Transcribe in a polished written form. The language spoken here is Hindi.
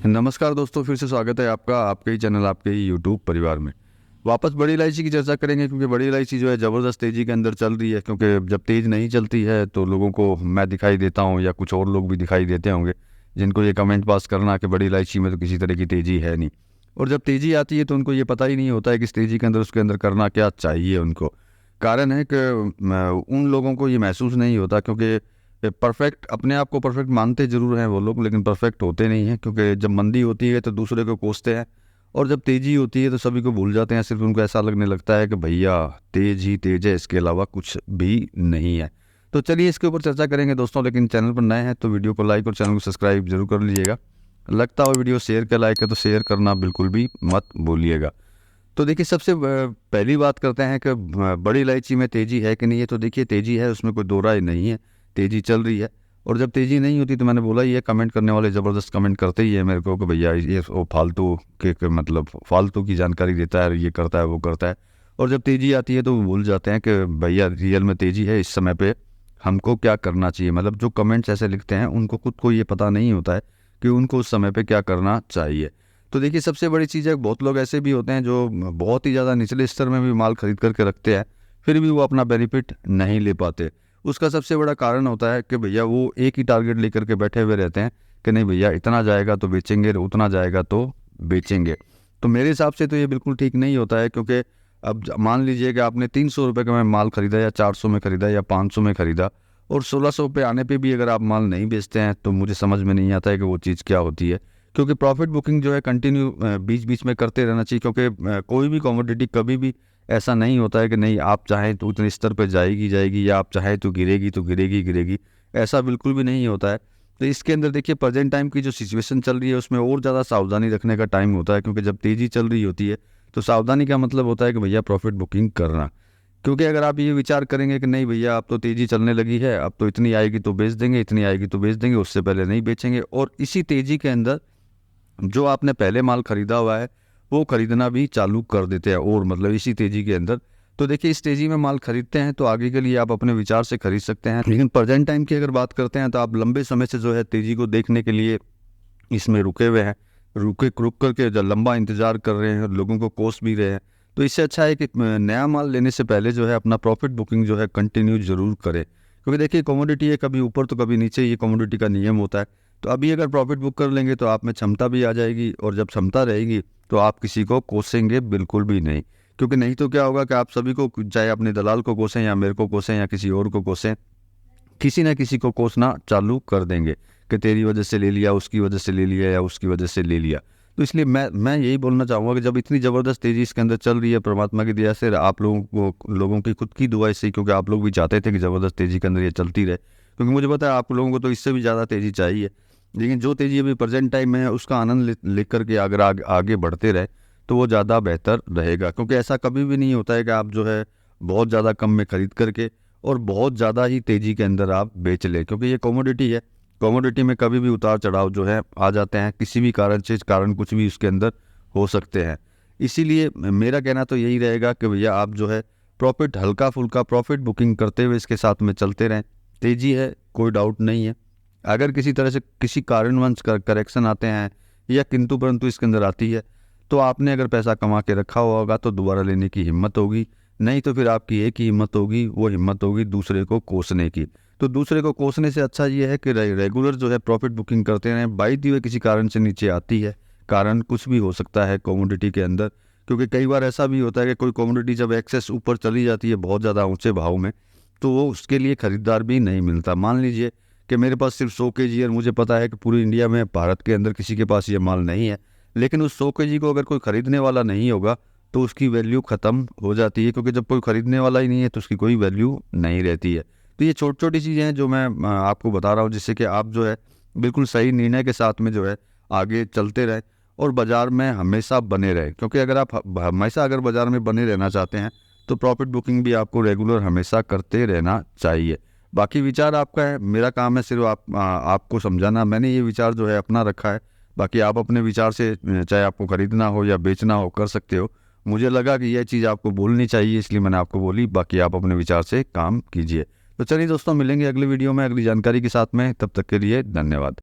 नमस्कार दोस्तों, फिर से स्वागत है आपका आपके ही चैनल आपके ही यूट्यूब परिवार में। वापस बड़ी इलायची की चर्चा करेंगे क्योंकि बड़ी इलायची जो है ज़बरदस्त तेज़ी के अंदर चल रही है। क्योंकि जब तेज़ नहीं चलती है तो लोगों को मैं दिखाई देता हूँ या कुछ और लोग भी दिखाई देते होंगे जिनको ये कमेंट पास करना कि बड़ी इलायची में तो किसी तरह की तेज़ी है नहीं। और जब तेज़ी आती है तो उनको ये पता ही नहीं होता है कि इस तेज़ी के अंदर उसके अंदर करना क्या चाहिए उनको। कारण है कि उन लोगों को ये महसूस नहीं होता क्योंकि परफेक्ट अपने आप को परफेक्ट मानते ज़रूर हैं वो लोग, लेकिन परफेक्ट होते नहीं हैं। क्योंकि जब मंदी होती है तो दूसरे को कोसते हैं और जब तेज़ी होती है तो सभी को भूल जाते हैं। सिर्फ उनको ऐसा लगने लगता है कि भैया तेज़ ही तेज़ है, इसके अलावा कुछ भी नहीं है। तो चलिए इसके ऊपर चर्चा करेंगे दोस्तों, लेकिन चैनल पर नए हैं तो वीडियो को लाइक और चैनल को सब्सक्राइब जरूर कर लीजिएगा। लगता हो वीडियो शेयर के लायक है तो शेयर करना बिल्कुल भी मत भूलिएगा। तो देखिए सबसे पहली बात करते हैं कि बड़ी इलायची में तेज़ी है कि नहीं है। तो देखिए तेज़ी है, उसमें कोई दो राय नहीं है, तेज़ी चल रही है। और जब तेज़ी नहीं होती तो मैंने बोला ये कमेंट करने वाले ज़बरदस्त कमेंट करते ही है मेरे को कि भैया ये वो फालतू के मतलब फालतू की जानकारी देता है, ये करता है वो करता है। और जब तेज़ी आती है तो वो भूल जाते हैं कि भैया रियल में तेज़ी है, इस समय पे हमको क्या करना चाहिए। मतलब जो कमेंट्स ऐसे लिखते हैं उनको खुद को ये पता नहीं होता है कि उनको उस समय पे क्या करना चाहिए। तो देखिए सबसे बड़ी चीज़ है, बहुत लोग ऐसे भी होते हैं जो बहुत ही ज़्यादा निचले स्तर में भी माल खरीद करके रखते हैं, फिर भी वो अपना बेनिफिट नहीं ले पाते। उसका सबसे बड़ा कारण होता है कि भैया वो एक ही टारगेट लेकर के बैठे हुए रहते हैं कि नहीं भैया इतना जाएगा तो बेचेंगे, उतना जाएगा तो बेचेंगे। तो मेरे हिसाब से तो ये बिल्कुल ठीक नहीं होता है। क्योंकि अब मान लीजिए कि आपने 300 रुपये का माल खरीदा या 400 में खरीदा या 500 में खरीदा और 1600 रुपये आने पे भी अगर आप माल नहीं बेचते हैं तो मुझे समझ में नहीं आता है कि वो चीज़ क्या होती है। क्योंकि प्रॉफिट बुकिंग जो है कंटिन्यू बीच बीच में करते रहना चाहिए। क्योंकि कोई भी कमोडिटी कभी भी ऐसा नहीं होता है कि नहीं आप चाहें तो उतने स्तर पर जाएगी जाएगी या आप चाहें तो गिरेगी गिरेगी, ऐसा बिल्कुल भी नहीं होता है। तो इसके अंदर देखिए प्रेजेंट टाइम की जो सिचुएशन चल रही है उसमें और ज़्यादा सावधानी रखने का टाइम होता है। क्योंकि जब तेज़ी चल रही होती है तो सावधानी का मतलब होता है कि भैया प्रॉफिट बुकिंग करना। क्योंकि अगर आप ये विचार करेंगे कि नहीं भैया अब तो तेज़ी चलने लगी है, अब तो इतनी आएगी तो बेच देंगे, इतनी आएगी तो बेच देंगे, उससे पहले नहीं बेचेंगे, और इसी तेज़ी के अंदर जो आपने पहले माल खरीदा हुआ है वो खरीदना भी चालू कर देते हैं, और मतलब इसी तेज़ी के अंदर। तो देखिए इस तेज़ी में माल खरीदते हैं तो आगे के लिए आप अपने विचार से खरीद सकते हैं। लेकिन प्रेजेंट टाइम की अगर बात करते हैं तो आप लंबे समय से जो है तेज़ी को देखने के लिए इसमें रुके हुए हैं, रुक करके जो लंबा इंतज़ार कर रहे हैं, लोगों को कोस भी रहे हैं। तो इससे अच्छा है कि नया माल लेने से पहले जो है अपना प्रॉफिट बुकिंग जो है कंटिन्यू ज़रूर करें। क्योंकि देखिए कमोडिटी है, कभी ऊपर तो कभी नीचे, ये कमोडिटी का नियम होता है। तो अभी अगर प्रॉफिट बुक कर लेंगे तो आप में क्षमता भी आ जाएगी, और जब क्षमता रहेगी तो आप किसी को कोसेंगे बिल्कुल भी नहीं। क्योंकि नहीं तो क्या होगा कि आप सभी को, चाहे अपने दलाल को कोसें या मेरे को कोसें या किसी और को कोसें, किसी न किसी को कोसना चालू कर देंगे कि तेरी वजह से ले लिया, उसकी वजह से ले लिया या उसकी वजह से ले लिया। तो इसलिए मैं यही बोलना चाहूँगा कि जब इतनी ज़बरदस्त तेज़ी इसके अंदर चल रही है परमात्मा की दया से, आप लोगों की खुद की दुआ से, क्योंकि आप लोग भी चाहते थे कि ज़बरदस्त तेज़ी के अंदर ये चलती रहे। क्योंकि मुझे पता है आप लोगों को तो इससे भी ज़्यादा तेज़ी चाहिए। लेकिन जो तेज़ी अभी प्रेजेंट टाइम में है उसका आनंद ले करके अगर आगे बढ़ते रहे तो वो ज़्यादा बेहतर रहेगा। क्योंकि ऐसा कभी भी नहीं होता है कि आप जो है बहुत ज़्यादा कम में खरीद करके और बहुत ज़्यादा ही तेज़ी के अंदर आप बेच लें। क्योंकि ये कमोडिटी है, कमोडिटी में कभी भी उतार चढ़ाव जो है आ जाते हैं, किसी भी कारण से कारण कुछ भी उसके अंदर हो सकते हैं। इसीलिए मेरा कहना तो यही रहेगा कि भैया आप जो है प्रॉफिट हल्का फुल्का प्रॉफिट बुकिंग करते हुए इसके साथ में चलते रहें। तेज़ी है, कोई डाउट नहीं है। अगर किसी तरह से किसी कारणवश करेक्शन आते हैं या किंतु परंतु इसके अंदर आती है तो आपने अगर पैसा कमा के रखा हुआ होगा तो दोबारा लेने की हिम्मत होगी। नहीं तो फिर आपकी एक ही हिम्मत होगी, वो हिम्मत होगी दूसरे को कोसने की। तो दूसरे को कोसने से अच्छा ये है कि रेगुलर जो है प्रॉफिट बुकिंग करते रहें। बाई दी वे किसी कारण से नीचे आती है, कारण कुछ भी हो सकता है कमोडिटी के अंदर। क्योंकि कई बार ऐसा भी होता है कि कोई कमोडिटी जब एक्सेस ऊपर चली जाती है बहुत ज़्यादा ऊंचे भाव में तो वो उसके लिए ख़रीदार भी नहीं मिलता। मान लीजिए कि मेरे पास सिर्फ 100 केजी, और मुझे पता है कि पूरी इंडिया में भारत के अंदर किसी के पास ये माल नहीं है, लेकिन उस 100 केजी को अगर कोई ख़रीदने वाला नहीं होगा तो उसकी वैल्यू ख़त्म हो जाती है। क्योंकि जब कोई ख़रीदने वाला ही नहीं है तो उसकी कोई वैल्यू नहीं रहती है। तो ये छोटी छोटी चीज़ें हैं जो मैं आपको बता रहा हूँ, जिससे कि आप जो है बिल्कुल सही निर्णय के साथ में जो है आगे चलते रहें और बाज़ार में हमेशा बने रहें। क्योंकि अगर आप हमेशा अगर बाज़ार में बने रहना चाहते हैं तो प्रॉफिट बुकिंग भी आपको रेगुलर हमेशा करते रहना चाहिए। बाकी विचार आपका है, मेरा काम है सिर्फ आपको समझाना। मैंने ये विचार जो है अपना रखा है, बाकी आप अपने विचार से चाहे आपको खरीदना हो या बेचना हो कर सकते हो। मुझे लगा कि यह चीज़ आपको बोलनी चाहिए इसलिए मैंने आपको बोली, बाकी आप अपने विचार से काम कीजिए। तो चलिए दोस्तों, मिलेंगे अगली वीडियो में अगली जानकारी के साथ में, तब तक के लिए धन्यवाद।